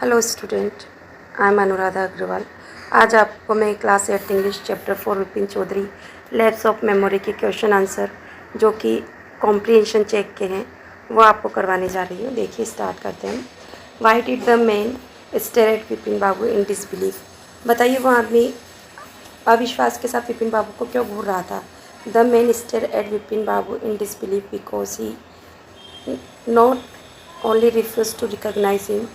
Hello student, I am Anuradha Agrawal. आज आपको मैं class 8 English chapter 4 Vipin Chaudhary lapse of memory के क्वेश्चन आंसर जो कि कॉम्प्रिहेंशन चेक के हैं वो आपको करवाने जा रही हूँ। देखिए, स्टार्ट करते हैं। Why did the man stare at Vipin Babu in disbelief? बताइए, वो आदमी अविश्वास के साथ विपिन बाबू को क्यों घूर रहा था? The man stare at Vipin Babu in disbelief because he not only refuse to recognise him,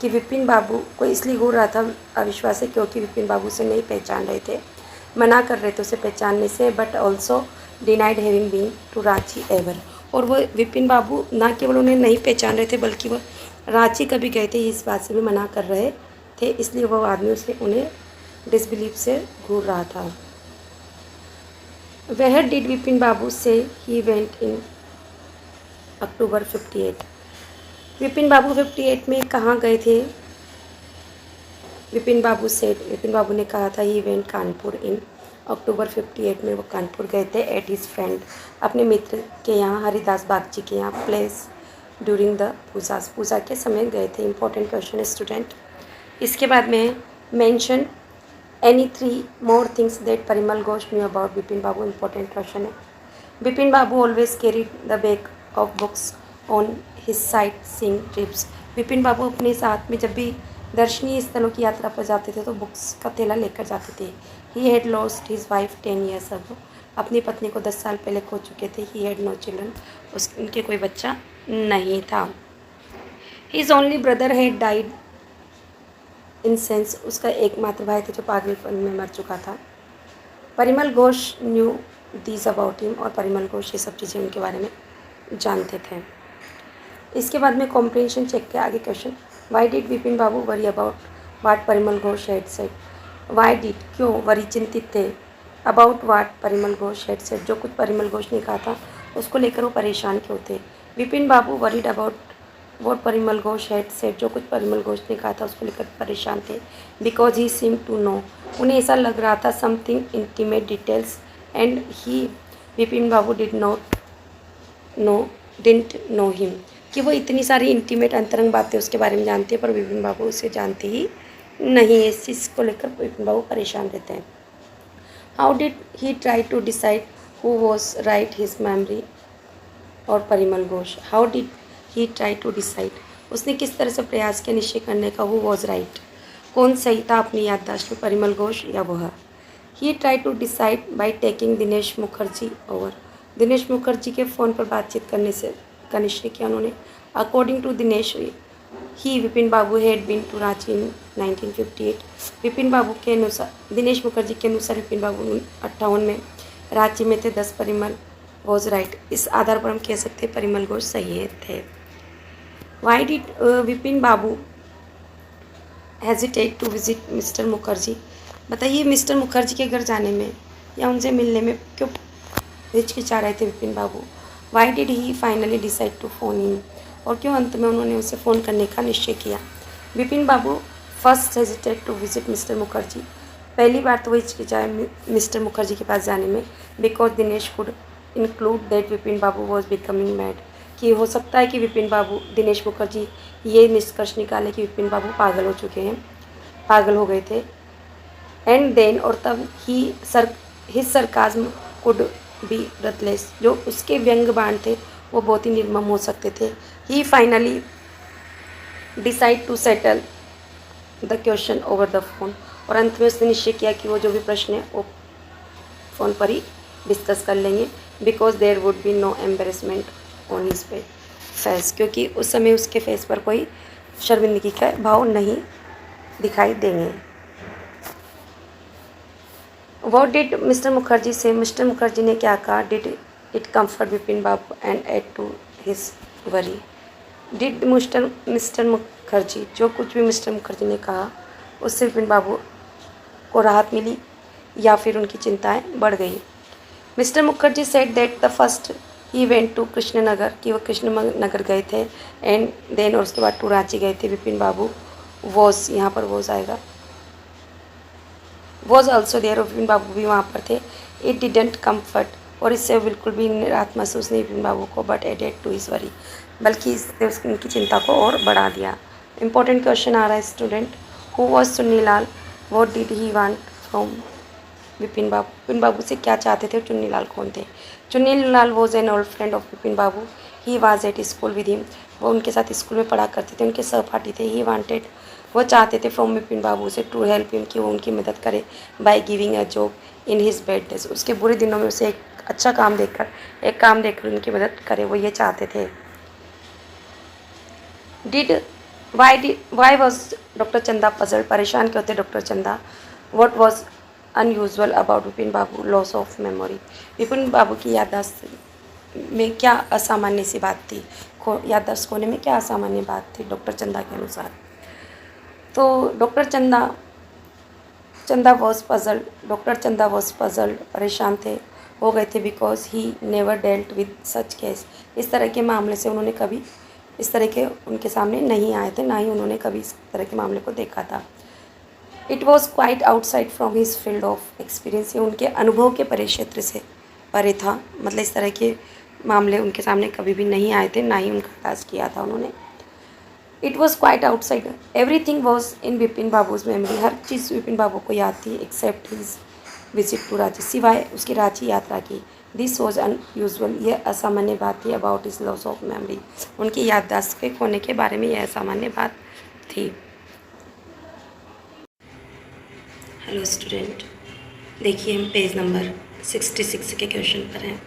कि विपिन बाबू को इसलिए घूर रहा था अविश्वास से क्योंकि विपिन बाबू से नहीं पहचान रहे थे, मना कर रहे थे उसे पहचानने से, but also denied having been to Ranchi ever. और वो विपिन बाबू ना केवल उन्हें नहीं पहचान रहे थे बल्कि वो रांची कभी गए थे इस बात से भी मना कर रहे थे, इसलिए वो आदमी उसे उन्हें डिसबिलीफ से घूर रहा था। वेयर डिड विपिन बाबू से ही वेंट इन अक्टूबर 58? विपिन बाबू 58 में कहाँ गए थे? विपिन बाबू ने कहा था ही वेंट कानपुर इन अक्टूबर 58 में वो कानपुर गए थे एट हिज फ्रेंड, अपने मित्र के यहाँ, हरिदास बागची के यहाँ, प्लेस ड्यूरिंग द पूजा के समय गए थे। इंपॉर्टेंट क्वेश्चन है स्टूडेंट। इसके बाद में mention any 3 more things that Parimal Ghosh knew about Vipin Babu. Important question है। Vipin Babu always carried the bag of books on his sightseeing trips. Vipin Babu अपने साथ में जब भी दर्शनीय स्थलों की यात्रा पर जाते थे तो बुक्स का थैला लेकर जाते थे। He had lost his wife 10 years ago। अपनी पत्नी को 10 साल पहले खो चुके थे। He had no children. उनके कोई बच्चा नहीं था। His only brother had died in sense. उसका एकमात्र भाई था जो पागलपन में मर चुका था। Parimal Ghosh new these about him. और परिमल घोष ये सब चीज़ें उनके बारे में जानते थे। इसके बाद में कॉम्प्रिहेंशन चेक के आगे question. Y did Vipin Babu worry about what Parimal Ghosh had said? Why did, क्यों, वरी चिंतित थे, about what Parimal Ghosh had said, जो कुछ परिमल घोष ने कहा था उसको लेकर वो परेशान क्यों थे? Vipin Babu worried about what Parimal Ghosh had said, जो कुछ परिमल घोष ने कहा था उसको लेकर परेशान थे। Because he seem to know, उन्हें ऐसा लग रहा था, something intimate details and he Vipin Babu didn't know him, कि वो इतनी सारी इंटीमेट अंतरंग बातें उसके बारे में जानते हैं पर विपिन बाबू उसे जानते ही नहीं। इस चीज़ को लेकर विपिन बाबू परेशान रहते हैं। How did he try to decide who was right, his memory और Parimal Ghosh? How did he try to decide, उसने किस तरह से प्रयास किया निश्चय करने का, हु वॉज राइट, कौन सही था अपनी याददाश्त में, परिमल घोष या वह? He try to decide by taking Dinesh Mukherjee over. Dinesh Mukherjee के फ़ोन पर बातचीत करने से का निश्चय किया उन्होंने। According to Dinesh he Vipin Babu had been to Ranchi in 1958। Vipin Babu के अनुसार, दिनेश मुखर्जी के अनुसार विपिन बाबू 58 में रांची में थे। 10 परिमल वॉज राइट। इस आधार पर हम कह सकते हैं परिमल घोष सही थे। Why did Vipin Babu hesitate to visit mister Mukherjee? बताइए, मिस्टर मुखर्जी के घर जाने में या उनसे मिलने में क्यों हिचकिचा रहे थे Vipin Babu? Why did he finally decide to phone him, और क्यों अंत में उन्होंने उसे फ़ोन करने का निश्चय किया? Vipin Babu first hesitated to visit mister Mukherjee, पहली बार तो वो हिचकिचाए मिस्टर मुखर्जी के पास जाने में। Because Dinesh could include that Vipin Babu was becoming mad, कि हो सकता है कि विपिन बाबू, दिनेश मुखर्जी ये निष्कर्ष निकाले कि विपिन बाबू पागल हो चुके हैं, पागल हो गए थे। एंड देन, और तब ही his sarcasm could be breathless, जो उसके व्यंग बाण थे वो बहुत ही निर्मम हो सकते थे। He finally decide to settle the question over the phone, और अंत में उसने निश्चय किया कि वो जो भी प्रश्न है वो फ़ोन पर ही डिस्कस कर लेंगे। Because there would be no embarrassment on his face, क्योंकि उस समय उसके फेस पर कोई शर्मिंदगी का भाव नहीं दिखाई देंगे। वॉट डिड मिस्टर मुखर्जी से, मिस्टर मुखर्जी ने क्या कहा? Did it comfort Vipin Babu and add to his worry? Did mister Mukherjee, जो कुछ भी मिस्टर मुखर्जी ने कहा उससे विपिन बाबू को राहत मिली या फिर उनकी चिंताएं बढ़ गई? Mister Mukherjee said that the first he went to Krishnanagar, कि वो कृष्णनगर गए थे, एंड देन, और उसके बाद टू रांची गए थे। विपिन बाबू वॉज, यहाँ पर वॉज आएगा, वॉज ऑल्सो देयर, विपिन बाबू भी वहाँ पर थे। इट डिडेंट कम्फर्ट, और इससे बिल्कुल भी राहत महसूस नहीं विपिन बाबू को, but added to his worry, बल्कि इसने उनकी चिंता को और बढ़ा दिया। इंपॉर्टेंट क्वेश्चन आ रहा है student, who was Chunnilal, what did he want from Vipin Babu. Vipin Babu से क्या चाहते थे, चुन्नीलाल कौन थे। Chunnilal was an old friend of Vipin Babu, he was at school with him, वो उनके साथ स्कूल में पढ़ा करते थे, उनके सहपाठी थे। ही वांटेड, वो चाहते थे फ्रॉम विपिन बाबू से, टू हेल्प हिम, कि वो उनकी मदद करे, by giving a job in his bad days, उसके बुरे दिनों में उसे एक अच्छा काम देकर, एक काम देकर उनकी मदद करे, वो ये चाहते थे। Why was doctor Chanda puzzle, परेशान क्यों थे doctor Chanda. What was unusual about Vipin Babu, loss of memory, Vipin Babu की याददाश्त में क्या असामान्य सी बात थी, याददाश्त खोने में क्या असामान्य बात थी डॉक्टर चंदा के अनुसार। तो डॉक्टर चंदा वॉज पजल्ड, डॉक्टर चंदा वॉज पजल्ड, परेशान थे, हो गए थे, because he never dealt with such case, इस तरह के मामले से उन्होंने कभी, इस तरह के उनके सामने नहीं आए थे, ना ही उन्होंने कभी इस तरह के मामले को देखा था। It was quite outside from his field of experience, ये उनके अनुभव के परे क्षेत्र से परे था, मतलब इस तरह के मामले उनके सामने कभी भी नहीं आए थे, ना ही उनका इलाज किया था उन्होंने। It was quite outside, everything was in Vipin Babu's memory, हर चीज़ विपिन बाबू को याद थी, except his visit to Ranchi, सिवाय उसकी रांची यात्रा की। दिस वॉज अनयूजुअल, यह असामान्य बात थी, about is loss of memory, उनकी याददाश्त के खोने के बारे में यह असामान्य बात थी। हेलो स्टूडेंट, देखिए हम पेज नंबर 66 के क्वेश्चन पर हैं।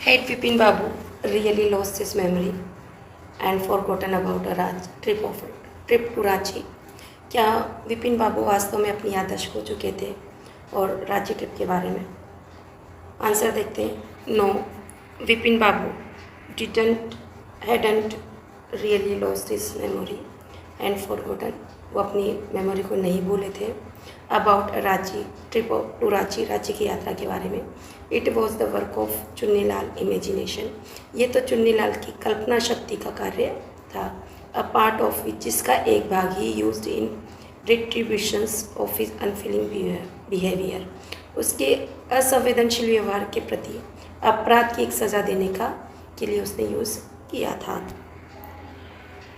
Had Vipin Babu really lost his memory and forgotten about a trip to Ranchi? क्या विपिन बाबू वास्तव में अपनी याददाश्त खो चुके थे और रांची ट्रिप के बारे में। आंसर देखते हैं। No, Vipin Babu hadn't really lost his memory and forgotten, वो अपनी मेमोरी को नहीं भूले थे। About Ranchi trip to Ranchi, Ranchi की यात्रा के बारे में। It was the work of Chunnilal imagination, ये तो चुन्नीलाल की कल्पना शक्ति का कार्य था। अ पार्ट ऑफ विच, जिसका एक भाग he used in retributions of his unfeeling behaviour, उसके असंवेदनशील व्यवहार के प्रति अपराध की एक सज़ा देने का के लिए उसने यूज़ किया था।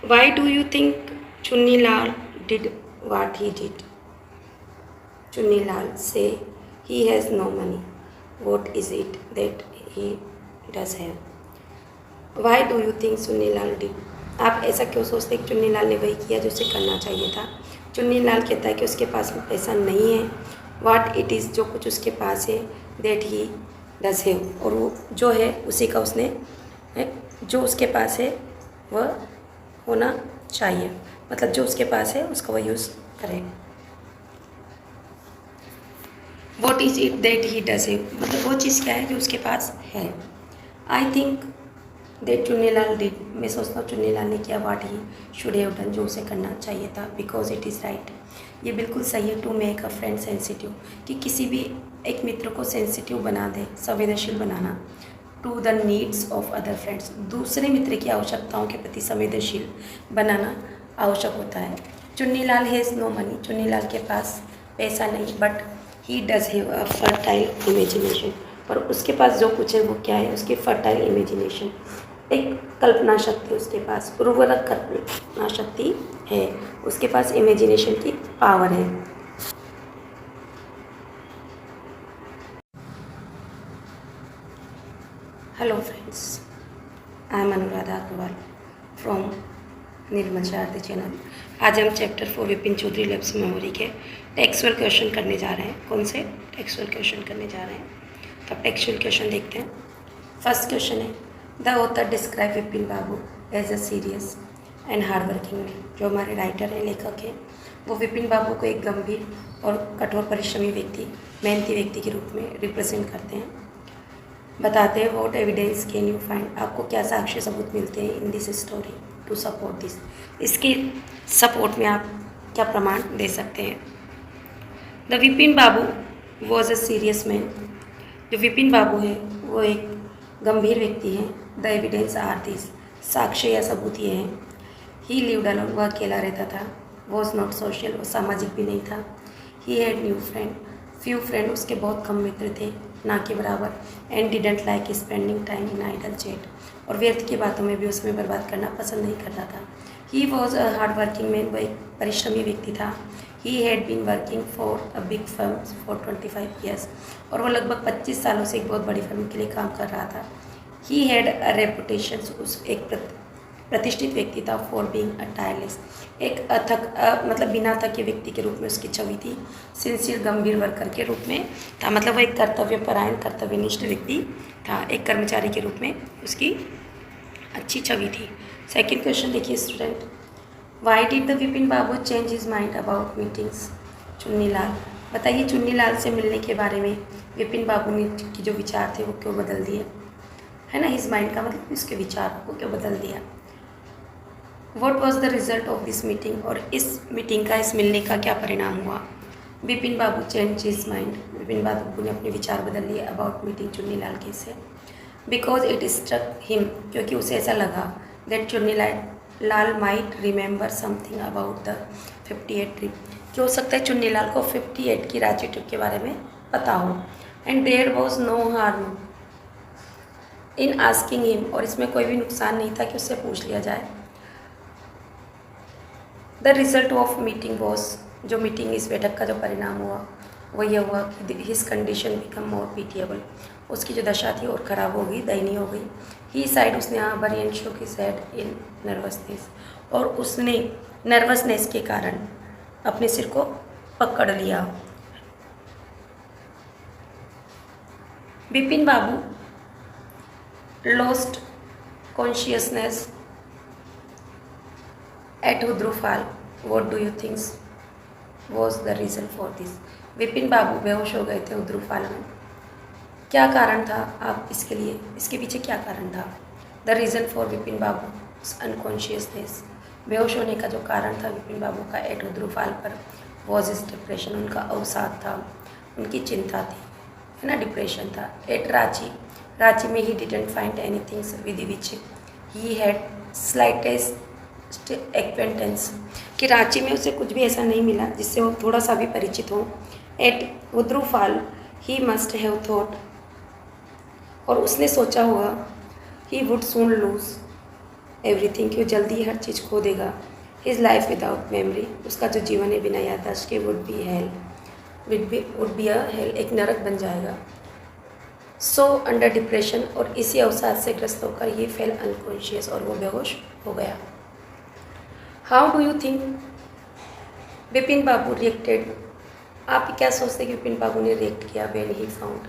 Why do you think Chunnilal did watt he did? Chunnilal से he has no money. What is it that he does have? Why do you think Chunnilal did? आप ऐसा क्यों सोचते हैं कि चुन्नीलाल ने वही किया जो उसे करना चाहिए था। चुन्नीलाल कहता है कि उसके पास में पैसा नहीं है। What it is, जो कुछ उसके पास है, that he does have, और वो जो है उसी का उसने, जो उसके पास है वह होना चाहिए, मतलब जो उसके पास है उसका वह यूज़ करें। What is it that he does है, मतलब वो चीज़ क्या है जो उसके पास है। I think that Chunnilal did, मैं सोचता हूँ चुन्नीलाल ने किया वाट ही शुड हैव डन, जो उसे करना चाहिए था। बिकॉज इट इज़ राइट, ये बिल्कुल सही है। To make a friend sensitive, कि किसी भी एक मित्र को सेंसिटिव बना दे, संवेदनशील बनाना। To the needs of other friends, दूसरे मित्र की आवश्यकताओं के प्रति संवेदनशील बनाना आवश्यक होता है। Chunnilal has no money, Chunnilal के पास पैसा नहीं, but he does have a fertile imagination, पर उसके पास जो कुछ है वो क्या है, उसकी फर्टाइल इमेजिनेशन, एक कल्पना शक्ति उसके पास, उर्वरक कल्पना शक्ति है, उसके पास इमेजिनेशन की पावर है। Hello friends, I am Anuradha Agarwal from Nirmal Shardi channel. आज हम chapter 4 Vipin Chaudhary lapse memory के टेक्सुअल क्वेश्चन करने जा रहे हैं। कौन से टेक्सुअल क्वेश्चन करने जा रहे हैं, तो अब टेक्सुअल क्वेश्चन देखते हैं। फर्स्ट क्वेश्चन है, the author describe Vipin Babu as a serious and hard working man. जो हमारे राइटर हैं, लेखक हैं, वो विपिन बाबू को एक गंभीर और कठोर परिश्रमी व्यक्ति, मेहनती व्यक्ति के रूप में रिप्रेजेंट करते हैं। बताते हैं what evidence can you find, आपको क्या साक्ष्य सबूत मिलते हैं in this story to support this, इसके सपोर्ट में आप क्या प्रमाण दे सकते हैं। The Vipin Babu was a serious man, जो विपिन बाबू है वो एक गंभीर व्यक्ति हैं। द एविडेंस आर दिस, साक्ष्य या सबूत ये हैं। ही लिव्ड अलोन, वह अकेला रहता था। वॉज नॉट सोशल, वो सामाजिक भी नहीं था। He had new friend, few friend, उसके बहुत कम मित्र थे। ना के बराबर, and didn't like spending time in idle chat, और व्यर्थ की बातों में भी उसमें बर्बाद करना पसंद नहीं करता था। He was a hard working man, वह एक परिश्रमी व्यक्ति था। He had been working for a big firm for 25 years, और वो लगभग 25 सालों से एक बहुत बड़ी फर्म के लिए काम कर रहा था। ही हैड अ रेपुटेशन, उस एक प्रतिष्ठित व्यक्ति था, फॉर बीइंग अ टायरलेस, एक मतलब बिना थके व्यक्ति के रूप में उसकी छवि थी। सिंसियर, गंभीर वर्कर के रूप में था, मतलब वो एक कर्तव्यपरायण, कर्तव्यनिष्ठ व्यक्ति था। एक कर्मचारी के रूप में उसकी अच्छी छवि थी। सेकंड क्वेश्चन देखिए student, why did the Vipin Babu change his mind about meetings Chunni Lal. बताइए चुन्नी लाल से मिलने के बारे में विपिन बाबू ने की जो विचार थे वो क्यों बदल दिए, है ना। हिज माइंड का मतलब इसके विचार को क्यों बदल दिया। What was the result of this meeting, और इस मीटिंग का, इस मिलने का क्या परिणाम हुआ। विपिन बाबू चेंज हिज माइंड, विपिन बाबू ने अपने विचार बदल लिए अबाउट मीटिंग चुन्नी लाल के से। बिकॉज इट स्ट्रक हिम, क्योंकि उसे ऐसा लगा that Chunni Lal might remember something about the 58 trip, कि हो सकता है चुन्नी लाल को 58 की रांची ट्रिप के बारे में पता हो। And there was no harm in asking him, और इसमें कोई भी नुकसान नहीं था कि उससे पूछ लिया जाए। The result of meeting was, जो मीटिंग, इस बैठक का जो परिणाम हुआ वो यह हुआ कि हिज कंडीशन बिकम मोर पीटिएबल, उसकी जो दशा थी और ख़राब हो गई, दयनीय हो गई। ही साइड, उसने हाँ भरी, एंड शो की सैड इन नर्वसनेस, और उसने नर्वसनेस के कारण अपने सिर को पकड़ लिया। Vipin Babu lost consciousness at Hudru fall, what do you thinks was the reason for this. Vipin Babu बेहोश हो गए थे हुद्रुफाल में, क्या कारण था आप इसके लिए, इसके पीछे क्या कारण था। The reason for Vipin Babu unconsciousness, बेहोश होने का जो कारण था विपिन बाबू का एट हुद्रुफाल पर, वॉज इज डिप्रेशन, उनका अवसाद था, उनकी चिंता थी, है ना, डिप्रेशन था। एट रांची, रांची में he didn't find any things with which he had slightest acquaintance, कि रांची में उसे कुछ भी ऐसा नहीं मिला जिससे वो थोड़ा सा भी परिचित हो। At Hudru fall he must have thought, और उसने सोचा होगा, he would soon lose everything, कि वो जल्दी ही हर चीज़ खो देगा। हिज लाइफ विदाउट मेमोरी, उसका जो जीवन है बिना याददाश्त के, वुड बी अ हेल, एक नरक बन जाएगा। सो अंडर डिप्रेशन, और इसी अवसाद से ग्रस्त होकर ये फेल अनकॉन्शियस, और वो बेहोश हो गया। How do you think Vipin Babu reacted, आप क्या सोचते हैं कि विपिन बाबू ने रिएक्ट किया when he found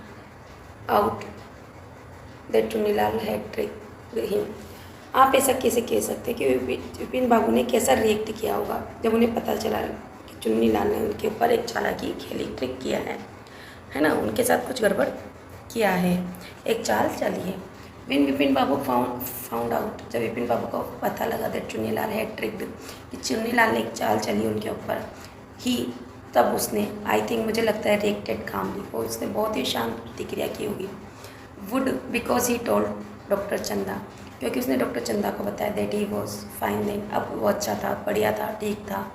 out that Chunnilal had tricked him. आप ऐसा कैसे कह सकते हैं कि विपिन बाबू ने कैसा रिएक्ट किया होगा जब उन्हें पता चला कि चुन्नीलाल ने उनके ऊपर एक चालाकी खेली, ट्रिक किया है ना, उनके साथ कुछ गड़बड़ किया है, एक चाल चली है। विन विपिन बाबू फाउंड आउट, जब विपिन बाबू को पता लगा दैट चुन्नीलाल हैड ट्रिक्ड, कि चुन्नीलाल ने एक चाल चली उनके ऊपर, ही, तब उसने, आई थिंक, मुझे लगता है, रिएक्टेड कामली, वो उसने बहुत ही शांत प्रतिक्रिया की होगी। Would, because he told doctor Chanda, क्योंकि उसने डॉक्टर चंदा को बताया that he was fine then, अब वो अच्छा था, बढ़िया था, ठीक था।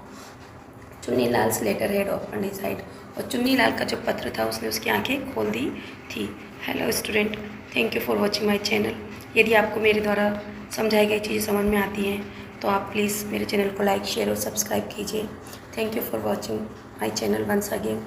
Chunnilal later had open his eyes, और चुन्नीलाल का जो पत्र था उसने उसकी आंखें खोल दी थी। Hello student, thank you for watching my channel. यदि आपको मेरे द्वारा समझाई गई चीज़ें समझ में आती हैं तो आप प्लीज़ मेरे चैनल को लाइक, शेयर और सब्सक्राइब कीजिए। Thank you for watching my channel once again.